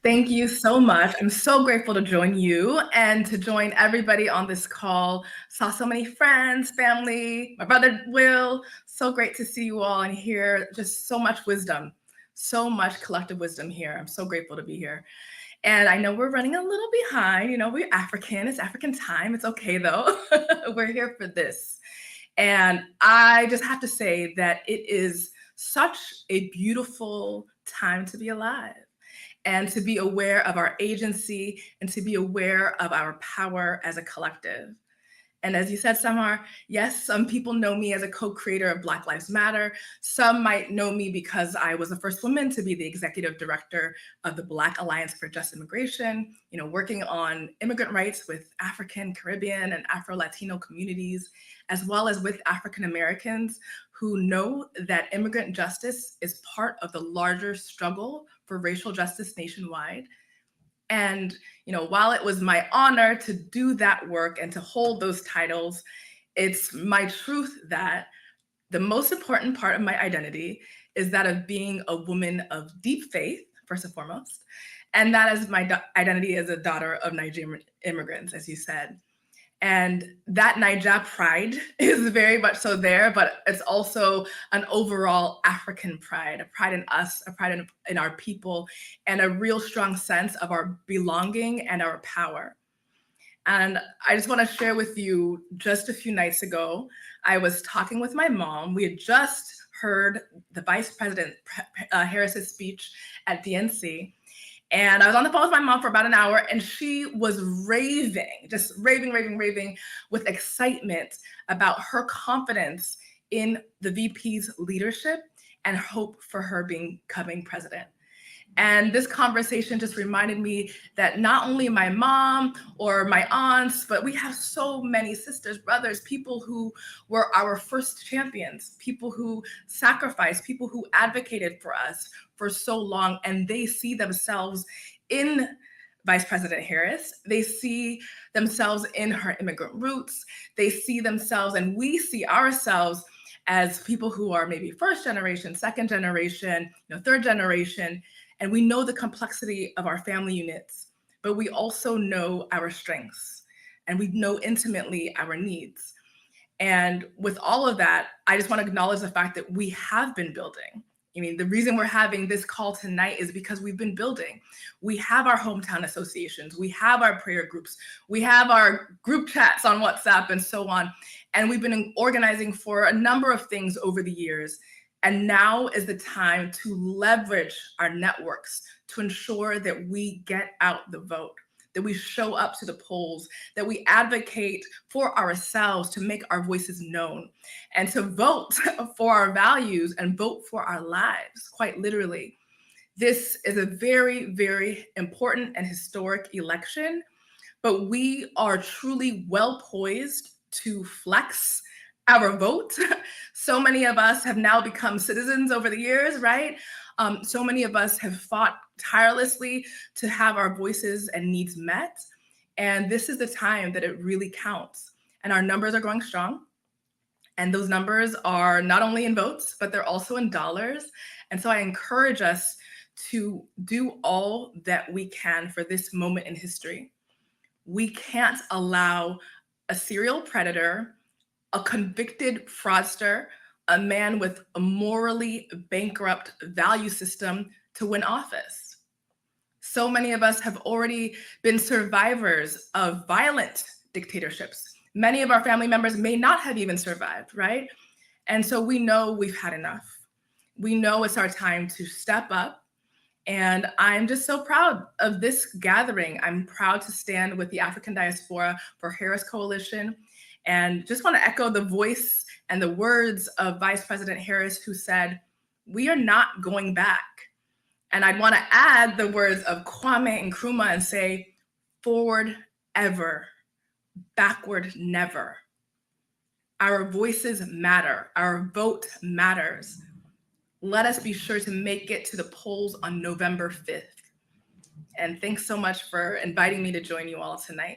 Thank you so much. I'm so grateful to join you and to join everybody on this call. Saw so many friends, family, my brother Will. So great to see you all and hear just so much wisdom, so much collective wisdom here. I'm so grateful to be here. And I know we're running a little behind. We're African. It's African time. It's okay though. We're here for this. And I just have to say that it is such a beautiful time to be alive and to be aware of our agency and to be aware of our power as a collective. And as you said, Samar, yes, some people know me as a co-creator of Black Lives Matter. Some might know me because I was the first woman to be the executive director of the Black Alliance for Just Immigration, working on immigrant rights with African, Caribbean, and Afro-Latino communities, as well as with African Americans who know that immigrant justice is part of the larger struggle for racial justice nationwide. And, while it was my honor to do that work and to hold those titles, it's my truth that the most important part of my identity is that of being a woman of deep faith, first and foremost. And that is my identity as a daughter of Nigerian immigrants, as you said. And that Naija pride is very much so there, but it's also an overall African pride, a pride in us, a pride in our people, and a real strong sense of our belonging and our power. And I just want to share with you, just a few nights ago, I was talking with my mom. We had just heard the Vice President Harris's speech at DNC. And I was on the phone with my mom for about an hour, and she was raving, just raving with excitement about her confidence in the VP's leadership and hope for her becoming president. And this conversation just reminded me that not only my mom or my aunts, but we have so many sisters, brothers, people who were our first champions, people who sacrificed, people who advocated for us for so long, and they see themselves in Vice President Harris. They see themselves in her immigrant roots. They see themselves, and we see ourselves as people who are maybe first generation, second generation, third generation. And we know the complexity of our family units, but we also know our strengths and we know intimately our needs. And with all of that, I just want to acknowledge the fact that we have been building. The reason we're having this call tonight is because we've been building. We have our hometown associations, we have our prayer groups, we have our group chats on WhatsApp and so on. And we've been organizing for a number of things over the years. And now is the time to leverage our networks to ensure that we get out the vote, that we show up to the polls, that we advocate for ourselves to make our voices known, and to vote for our values and vote for our lives, quite literally. This is a very, very important and historic election, but we are truly well poised to flex our vote. So many of us have now become citizens over the years, right? So many of us have fought tirelessly to have our voices and needs met. And this is the time that it really counts. And our numbers are growing strong. And those numbers are not only in votes, but they're also in dollars. And so I encourage us to do all that we can for this moment in history. We can't allow a serial predator, a convicted fraudster, a man with a morally bankrupt value system to win office. So many of us have already been survivors of violent dictatorships. Many of our family members may not have even survived, right? And so we know we've had enough. We know it's our time to step up. And I'm just so proud of this gathering. I'm proud to stand with the African Diaspora for Harris Coalition. And just want to echo the voice and the words of Vice President Harris, who said, "We are not going back." And I'd want to add the words of Kwame Nkrumah and say, "Forward ever, backward never." Our voices matter. Our vote matters. Let us be sure to make it to the polls on November 5th. And thanks so much for inviting me to join you all tonight.